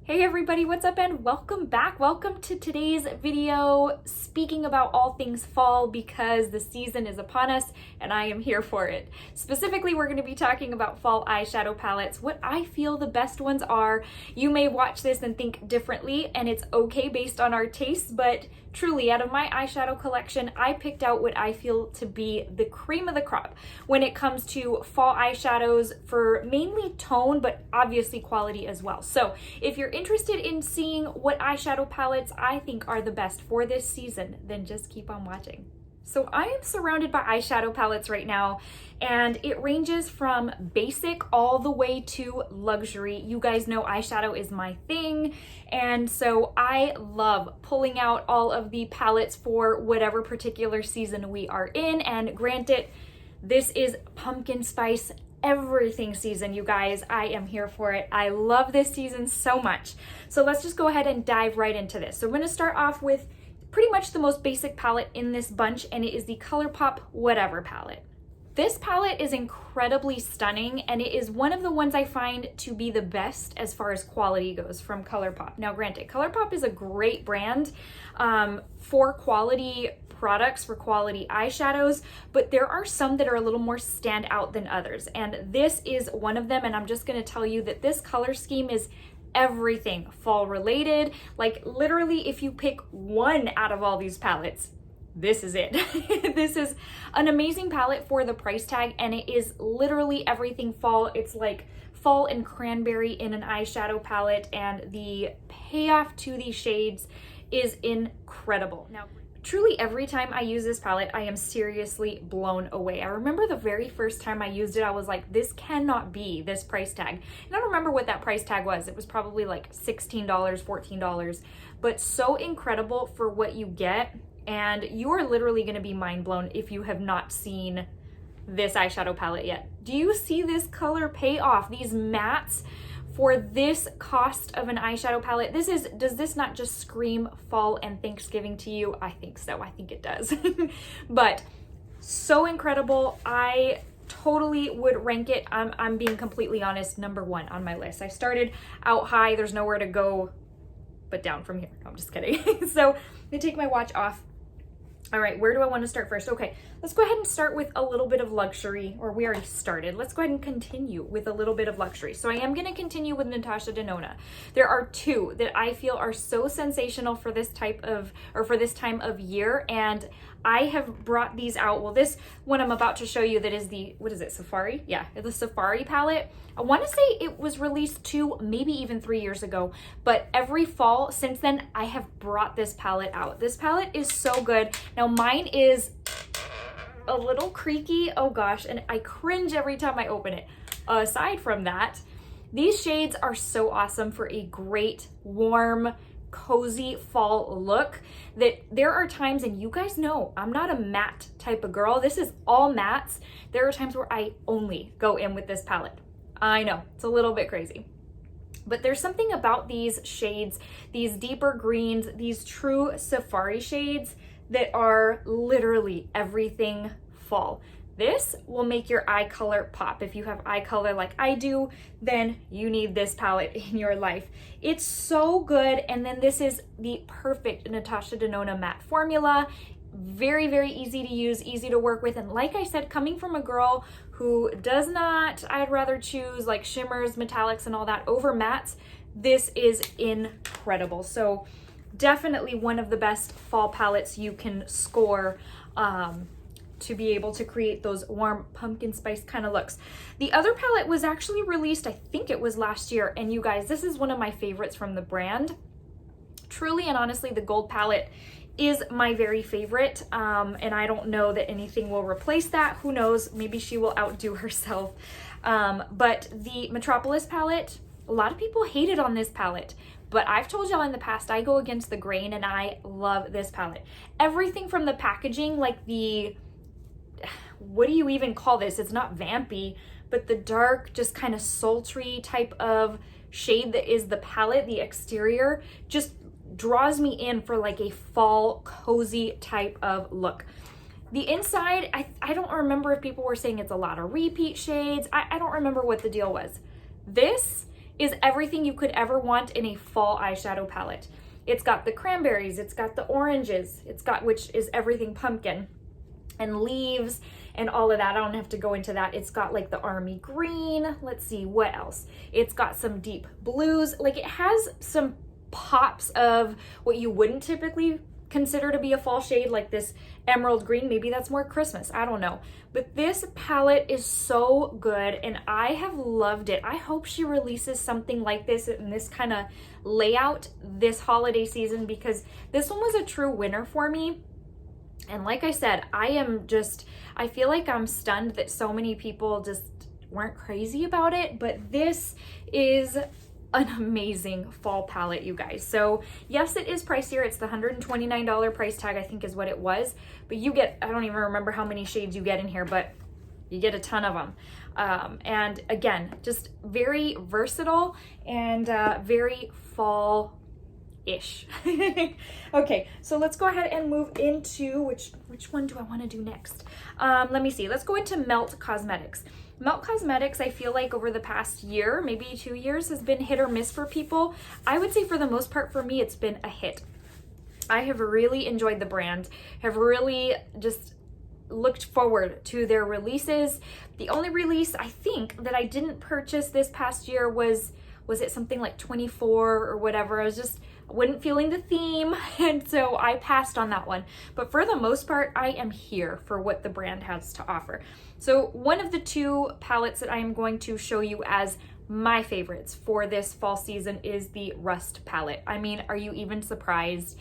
Hey everybody, what's up and welcome back. Welcome to today's video speaking about all things fall because the season is upon us and I am here for it. Specifically, we're going to be talking about fall eyeshadow palettes, what I feel the best ones are. You may watch this and think differently and it's okay based on our tastes, but truly out of my eyeshadow collection, I picked out what I feel to be the cream of the crop when it comes to fall eyeshadows for mainly tone, but obviously quality as well. So if you're interested in seeing what eyeshadow palettes I think are the best for this season, then just keep on watching. So I am surrounded by eyeshadow palettes right now, and it ranges from basic all the way to luxury. You guys know eyeshadow is my thing, and so I love pulling out all of the palettes for whatever particular season we are in. And granted, this is pumpkin spice everything season, you guys. I am here for it. I love this season so much. So let's just go ahead and dive right into this. So we're going to start off with pretty much the most basic palette in this bunch, and it is the Colourpop Whatever palette. This palette is incredibly stunning, and it is one of the ones I find to be the best as far as quality goes from Colourpop. Now granted, Colourpop is a great brand for quality products, for quality eyeshadows, but there are some that are a little more stand out than others, and this is one of them. And I'm just going to tell you that this color scheme is everything fall related. Like literally, if you pick one out of all these palettes, this is it. This is an amazing palette for the price tag, and it is literally everything fall. It's like fall and cranberry in an eyeshadow palette, and the payoff to these shades is incredible. Now, truly every time I use this palette, I am seriously blown away. I remember the very first time I used it, I was like, this cannot be this price tag. And I don't remember what that price tag was. It was probably like $16, $14, but so incredible for what you get. And you are literally gonna be mind blown if you have not seen this eyeshadow palette yet. Do you see this color payoff? These mattes for this cost of an eyeshadow palette. Does this not just scream fall and Thanksgiving to you? I think so. I think it does. But so incredible. I totally would rank it, I'm being completely honest, number one on my list. I started out high. There's nowhere to go but down from here. No, I'm just kidding. So I'm gonna take my watch off. All right, where do I want to start first? Okay, let's go ahead and start with a little bit of luxury, or we already started. Let's go ahead and continue with a little bit of luxury. So I am going to continue with Natasha Denona. There are two that I feel are so sensational for this type of, or for this time of year, and I have brought these out. Well, this one I'm about to show you, that is the, what is it, Safari? Yeah, the Safari palette. I want to say it was released 2, maybe even 3 years ago, but every fall since then, I have brought this palette out. This palette is so good. Now mine is a little creaky, oh gosh, and I cringe every time I open it. Aside from that, these shades are so awesome for a great, warm, cozy fall look. That there are times, and you guys know I'm not a matte type of girl. This is all mattes. There are times where I only go in with this palette. I know, it's a little bit crazy. But there's something about these shades, these deeper greens, these true safari shades that are literally everything fall. This will make your eye color pop. If you have eye color like I do, then you need this palette in your life. It's so good. And then this is the perfect Natasha Denona matte formula. Very, very easy to use, easy to work with. And like I said, coming from a girl who does not, I'd rather choose like shimmers, metallics, and all that over mattes, this is incredible. So definitely one of the best fall palettes you can score to be able to create those warm pumpkin spice kind of looks. The other palette was actually released, I think it was last year, and you guys, this is one of my favorites from the brand. Truly and honestly, the gold palette is my very favorite, and I don't know that anything will replace that. Who knows, maybe she will outdo herself. But the Metropolis palette, a lot of people hated on this palette, but I've told y'all in the past, I go against the grain and I love this palette. Everything from the packaging, like the, what do you even call this? It's not vampy, but the dark, just kind of sultry type of shade that is the palette, the exterior, just draws me in for like a fall cozy type of look. The inside, I don't remember if people were saying it's a lot of repeat shades. I don't remember what the deal was. This is everything you could ever want in a fall eyeshadow palette. It's got the cranberries, it's got the oranges, it's got, which is everything pumpkin, and leaves and all of that. I don't have to go into that. It's got like the army green. Let's see what else. It's got some deep blues. Like, it has some pops of what you wouldn't typically consider to be a fall shade, like this emerald green. Maybe that's more Christmas, I don't know. But this palette is so good and I have loved it. I hope she releases something like this in this kind of layout this holiday season, because this one was a true winner for me. And like I said, I feel like I'm stunned that so many people just weren't crazy about it, but this is an amazing fall palette, you guys. So yes, it is pricier. It's the $129 price tag, I think is what it was, but you get, I don't even remember how many shades you get in here, but you get a ton of them. And again, just very versatile and very fall-ish. Okay, so let's go ahead and move into, which one do I want to do next? Let me see. Let's go into Melt Cosmetics. Melt Cosmetics, I feel like over the past year, maybe 2 years, has been hit or miss for people. I would say for the most part for me, it's been a hit. I have really enjoyed the brand, have really just looked forward to their releases. The only release I think that I didn't purchase this past year was it something like 24 or whatever. I wasn't feeling the theme, and so I passed on that one. But for the most part, I am here for what the brand has to offer. So one of the two palettes that I am going to show you as my favorites for this fall season is the Rust palette. I mean, are you even surprised?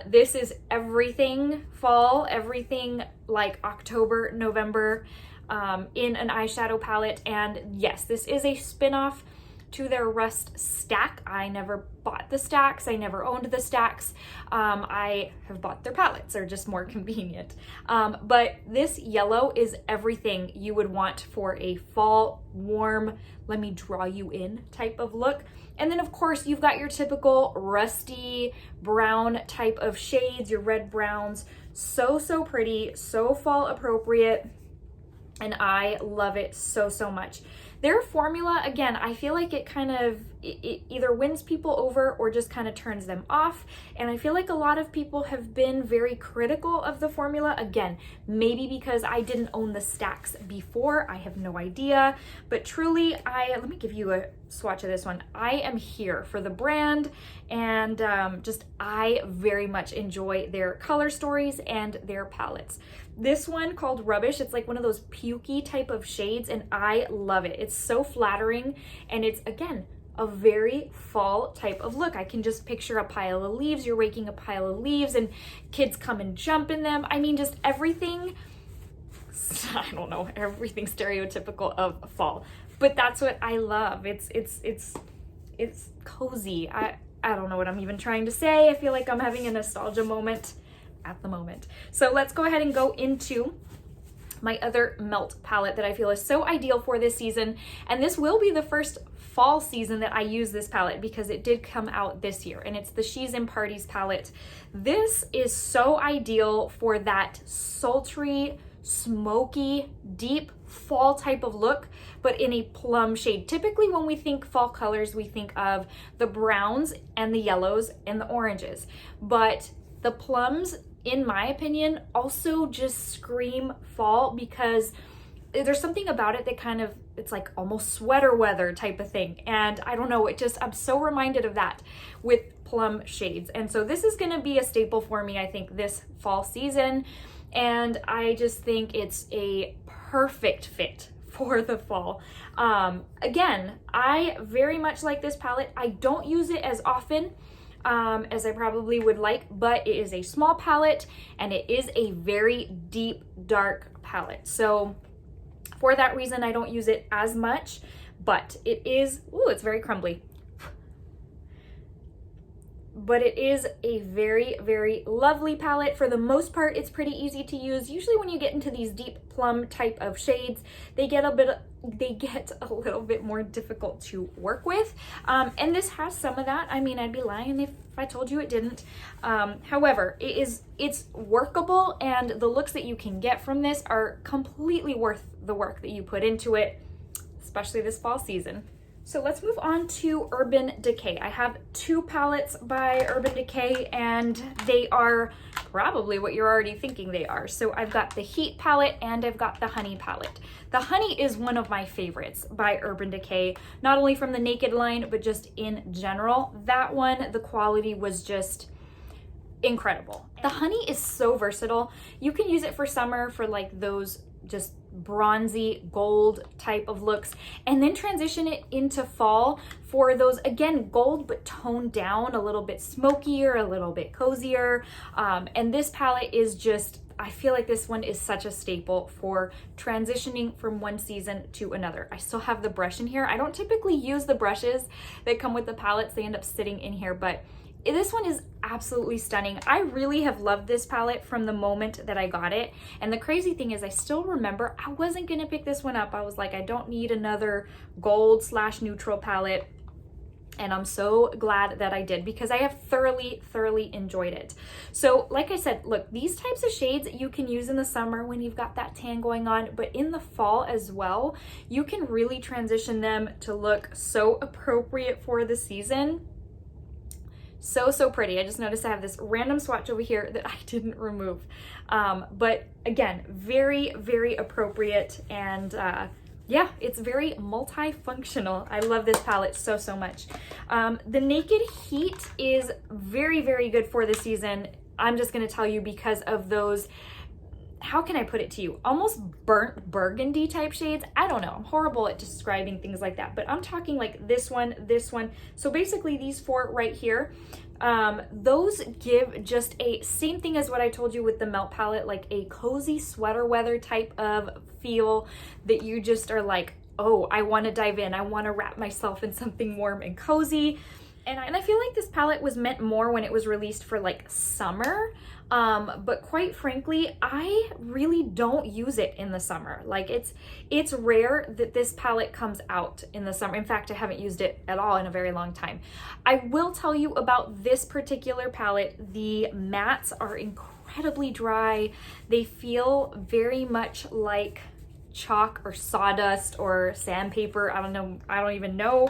This is everything fall, everything like October, November, in an eyeshadow palette. And yes, this is a spin-off to their Rust stack. I never bought the stacks. I never owned the stacks. I have bought their palettes. They're just more convenient. But this yellow is everything you would want for a fall, warm, let me draw you in type of look. And then of course you've got your typical rusty brown type of shades, your red browns. So pretty, so fall appropriate. And I love it so much. Their formula, again, I feel like it kind of, it either wins people over or just kind of turns them off. And I feel like a lot of people have been very critical of the formula. Again, maybe because I didn't own the stacks before, I have no idea. But truly, let me give you a swatch of this one. I am here for the brand, and I very much enjoy their color stories and their palettes. This one called Rubbish, it's like one of those pukey type of shades, and I love it. It's so flattering, and it's, again, a very fall type of look. I can just picture a pile of leaves. You're raking a pile of leaves and kids come and jump in them. I mean, just everything, I don't know, everything stereotypical of fall. But that's what I love. It's cozy. I don't know what I'm even trying to say. I feel like I'm having a nostalgia moment at the moment. So let's go ahead and go into my other Melt palette that I feel is so ideal for this season. And this will be the first fall season that I use this palette because it did come out this year, and it's the She's in Parties palette. This is so ideal for that sultry, smoky, deep fall type of look, but in a plum shade. Typically when we think fall colors, we think of the browns and the yellows and the oranges, but the plums, in my opinion, also just scream fall because there's something about it that kind of, it's like almost sweater weather type of thing. And I don't know, I'm so reminded of that with plum shades. And so this is gonna be a staple for me, I think, this fall season. And I just think it's a perfect fit for the fall. Again, I very much like this palette. I don't use it as often as I probably would like, but it is a small palette and it is a very deep, dark palette. So for that reason, I don't use it as much, but it is, ooh, it's very crumbly. But it is a very, very lovely palette. For the most part, it's pretty easy to use. Usually when you get into these deep plum type of shades, they get a little bit more difficult to work with. And this has some of that. I mean, I'd be lying if I told you it didn't. However, it's workable, and the looks that you can get from this are completely worth the work that you put into it, especially this fall season. So let's move on to Urban Decay. I have two palettes by Urban Decay, and they are probably what you're already thinking they are. So I've got the Heat palette and I've got the Honey palette. The Honey is one of my favorites by Urban Decay, not only from the Naked line, but just in general. That one, the quality was just incredible. The Honey is so versatile. You can use it for summer for like those just bronzy gold type of looks, and then transition it into fall for those, again, gold but toned down, a little bit smokier, a little bit cozier. And this palette is just, I feel like this one is such a staple for transitioning from one season to another. I still have the brush in here. I don't typically use the brushes that come with the palettes. They end up sitting in here, but this one is absolutely stunning. I really have loved this palette from the moment that I got it. And the crazy thing is I still remember I wasn't gonna pick this one up. I was like, I don't need another gold / neutral palette. And I'm so glad that I did, because I have thoroughly enjoyed it. So like I said, look, these types of shades you can use in the summer when you've got that tan going on, but in the fall as well, you can really transition them to look so appropriate for the season. So pretty. I just noticed I have this random swatch over here that I didn't remove. But again, very appropriate, and yeah, it's very multifunctional. I love this palette so much. The Naked Heat is very good for the season. I'm just gonna tell you, because of those, how can I put it to you? Almost burnt burgundy type shades. I don't know. I'm horrible at describing things like that, but I'm talking like this one. So basically these four right here, those give just a same thing as what I told you with the Melt palette, like a cozy sweater weather type of feel that you just are like, oh, I want to dive in. I want to wrap myself in something warm and cozy. And I feel like this palette was meant more when it was released for like summer. But quite frankly, I really don't use it in the summer. Like it's rare that this palette comes out in the summer. In fact, I haven't used it at all in a very long time. I will tell you about this particular palette. The mattes are incredibly dry. They feel very much like chalk or sawdust or sandpaper. I don't know. I don't even know.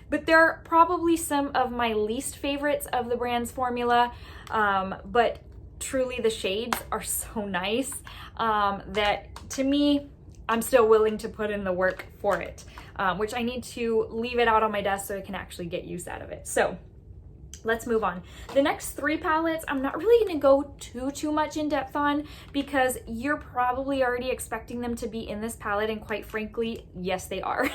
But they're probably some of my least favorites of the brand's formula. But truly the shades are so nice that to me, I'm still willing to put in the work for it, which I need to leave it out on my desk so I can actually get use out of it. So let's move on. The next three palettes, I'm not really gonna go too much in depth on, because you're probably already expecting them to be in this palette, and quite frankly, yes, they are.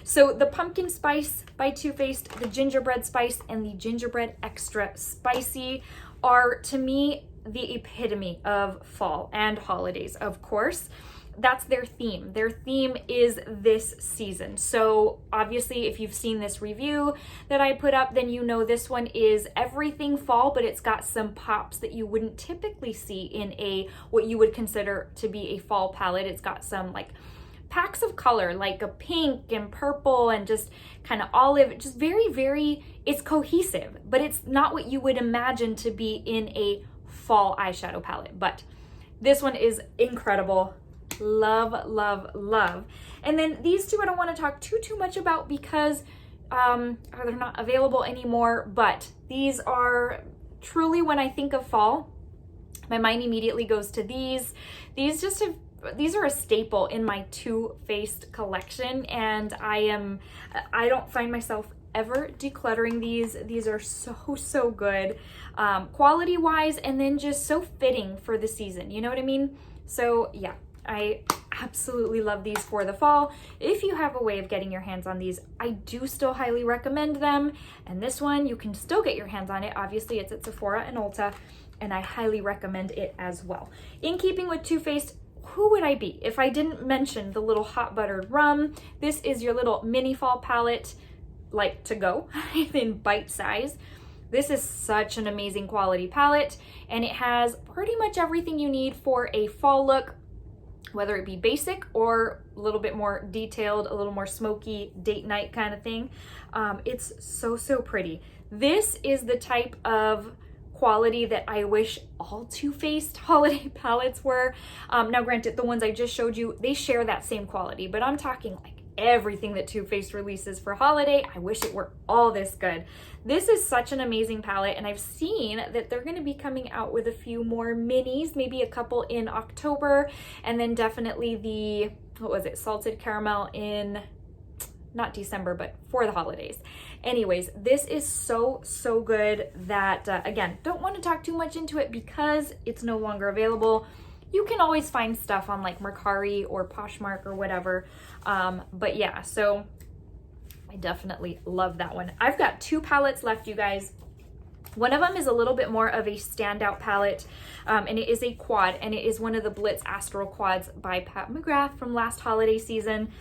So the Pumpkin Spice by Too Faced, the Gingerbread Spice, and the Gingerbread Extra Spicy are, to me, the epitome of fall and holidays, of course. That's their theme. Their theme is this season. So obviously, if you've seen this review that I put up, then you know this one is everything fall, but it's got some pops that you wouldn't typically see in a what you would consider to be a fall palette. It's got some like packs of color, like a pink and purple and just kind of olive, just very, it's cohesive, but it's not what you would imagine to be in a fall eyeshadow palette. But this one is incredible. Love. And then these two I don't want to talk too much about, because they're not available anymore, but these are truly, when I think of fall, my mind immediately goes to these. These are a staple in my Too Faced collection, and I don't find myself ever decluttering these. These are so good, quality wise, and then just so fitting for the season, you know what I mean? So yeah, I absolutely love these for the fall. If you have a way of getting your hands on these, I do still highly recommend them. And this one, you can still get your hands on it. Obviously, it's at Sephora and Ulta, and I highly recommend it as well. In keeping with Too Faced, who would I be if I didn't mention the little Hot Buttered Rum? This is your little mini fall palette, like to go in bite size. This is such an amazing quality palette, and it has pretty much everything you need for a fall look, whether it be basic or a little bit more detailed, a little more smoky date night kind of thing. It's so pretty. This is the type of quality that I wish all Too Faced holiday palettes were. Now granted, the ones I just showed you, they share that same quality, but I'm talking like everything that Too Faced releases for holiday. I wish it were all this good. This is such an amazing palette, and I've seen that they're going to be coming out with a few more minis, maybe a couple in October, and then definitely the, what was it, Salted Caramel in, not December, but for the holidays. Anyways, this is so good that, again, don't want to talk too much into it because it's no longer available. You can always find stuff on like Mercari or Poshmark or whatever. But yeah, so I definitely love that one. I've got 2 palettes left, you guys. One of them is a little bit more of a standout palette, and it is a quad, and it is one of the Blitz Astral quads by McGrath from last holiday season.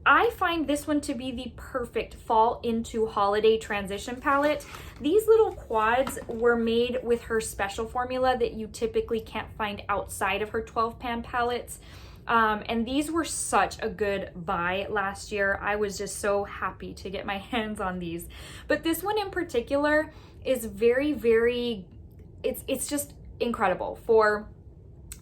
I find this one to be the perfect fall into holiday transition palette. These little quads were made with her special formula that you typically can't find outside of her 12-pan palettes. And these were such a good buy last year. I was just so happy to get my hands on these. But this one in particular is very, it's just incredible for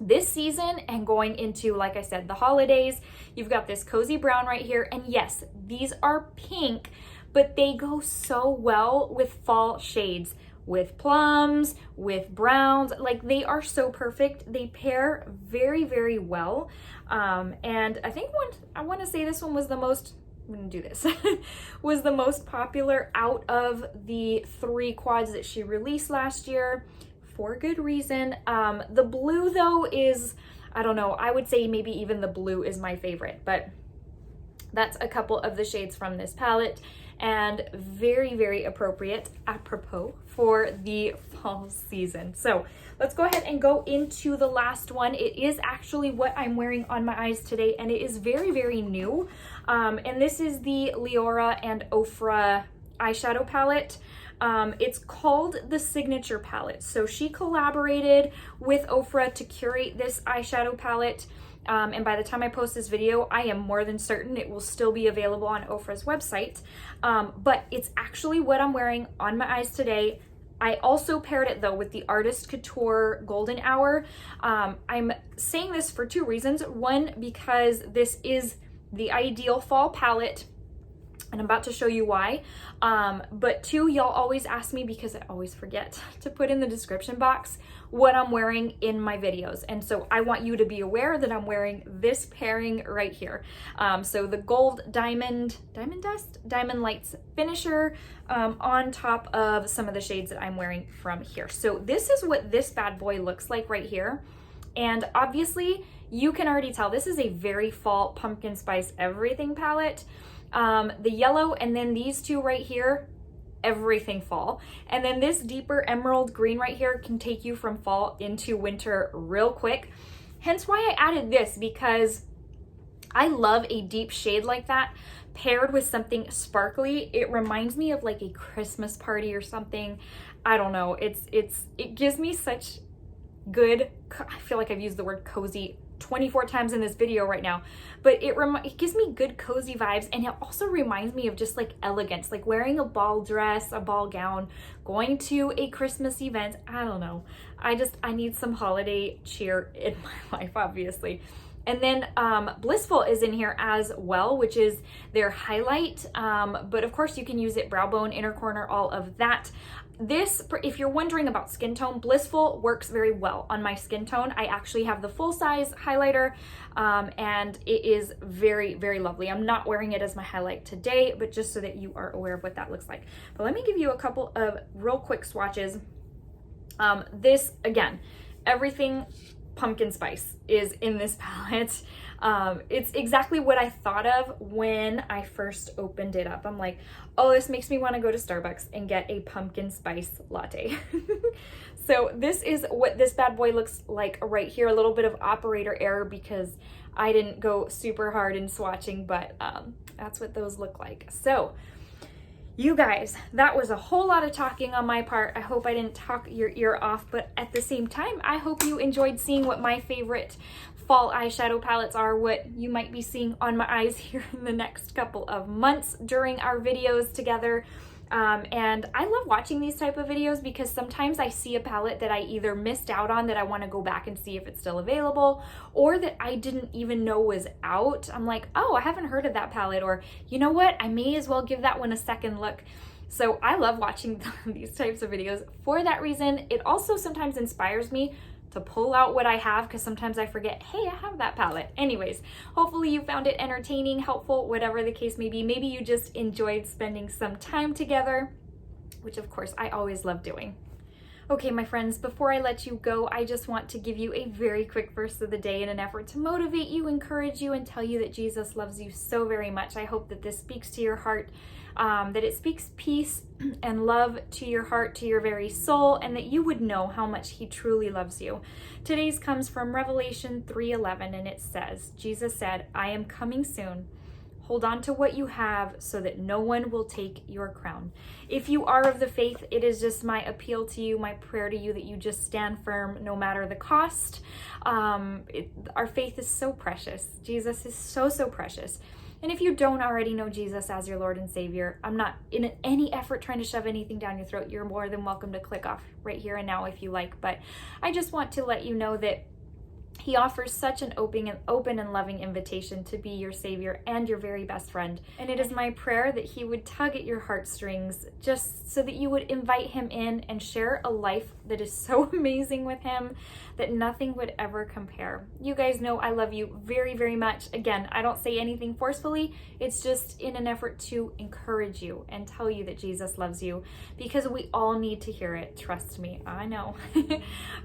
this season and going into, like I said, the holidays. You've got this cozy brown right here, and yes, these are pink, but they go so well with fall shades, with plums, with browns. Like, they are so perfect. They pair very well. And I think I want to say this one was the most, I'm gonna do this, was the most popular out of the 3 quads that she released last year, for good reason. The blue though is, I don't know, I would say maybe even the blue is my favorite, but that's a couple of the shades from this palette, and very apropos for the fall season. So let's go ahead and go into the last one. It is actually what I'm wearing on my eyes today, and it is very new. And this is the Leora and Ofra eyeshadow palette. It's called the Signature Palette. So she collaborated with Ofra to curate this eyeshadow palette. And by the time I post this video, I am more than certain it will still be available on Ofra's website. But it's actually what I'm wearing on my eyes today. I also paired it though with the Artist Couture Golden Hour. I'm saying this for 2 reasons. One, because this is the ideal fall palette, and I'm about to show you why. But 2, y'all always ask me, because I always forget to put in the description box what I'm wearing in my videos. And so I want you to be aware that I'm wearing this pairing right here. So the gold diamond lights finisher on top of some of the shades that I'm wearing from here. So this is what this bad boy looks like right here. And obviously you can already tell this is a very fall pumpkin spice everything palette. The yellow, and then these 2 right here, everything fall. And then this deeper emerald green right here can take you from fall into winter real quick. Hence why I added this, because I love a deep shade like that paired with something sparkly. It reminds me of like a Christmas party or something. I don't know. It gives me such good, I feel like I've used the word cozy 24 times in this video right now, but it gives me good cozy vibes, and it also reminds me of just like elegance, like wearing a ball dress, a ball gown, going to a Christmas event. I don't know, I need some holiday cheer in my life, obviously. And then Blissful is in here as well, which is their highlight, but of course you can use it brow bone, inner corner, all of that. This, if you're wondering about skin tone, Blissful works very well on my skin tone. I actually have the full size highlighter, and it is very lovely. I'm not wearing it as my highlight today, but just so that you are aware of what that looks like. But let me give you a couple of real quick swatches. This, again, everything pumpkin spice is in this palette. It's exactly what I thought of when I first opened it up. I'm like, oh, this makes me want to go to Starbucks and get a pumpkin spice latte. So this is what this bad boy looks like right here. A little bit of operator error because I didn't go super hard in swatching, but that's what those look like. So you guys, that was a whole lot of talking on my part. I hope I didn't talk your ear off, but at the same time, I hope you enjoyed seeing what my favorite fall eyeshadow palettes are, what you might be seeing on my eyes here in the next couple of months during our videos together. And I love watching these type of videos because sometimes I see a palette that I either missed out on that I want to go back and see if it's still available, or that I didn't even know was out. I'm like, oh, I haven't heard of that palette, or you know what, I may as well give that one a second look. So I love watching these types of videos for that reason. It also sometimes inspires me to pull out what I have, because sometimes I forget, hey, I have that palette. Anyways, hopefully you found it entertaining, helpful, whatever the case may be. Maybe you just enjoyed spending some time together, which of course I always love doing. Okay, my friends, before I let you go, I just want to give you a very quick verse of the day in an effort to motivate you, encourage you, and tell you that Jesus loves you so very much. I hope that this speaks to your heart, that it speaks peace and love to your heart, to your very soul, and that you would know how much he truly loves you. Today's comes from Revelation 3:11, and it says, Jesus said, I am coming soon. Hold on to what you have so that no one will take your crown. If you are of the faith, it is just my appeal to you, my prayer to you, that you just stand firm no matter the cost. Our faith is so precious. Jesus is so, so precious. And if you don't already know Jesus as your Lord and Savior, I'm not in any effort trying to shove anything down your throat. You're more than welcome to click off right here and now if you like. But I just want to let you know that he offers such an open and loving invitation to be your Savior and your very best friend. And it is my prayer that he would tug at your heartstrings just so that you would invite him in and share a life that is so amazing with him that nothing would ever compare. You guys know I love you very, very much. Again, I don't say anything forcefully. It's just in an effort to encourage you and tell you that Jesus loves you, because we all need to hear it. Trust me, I know.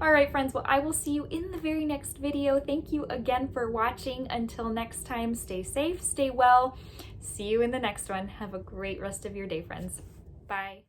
All right, friends. Well, I will see you in the very next video. Thank you again for watching. Until next time, stay safe, stay well. See you in the next one. Have a great rest of your day, friends. Bye.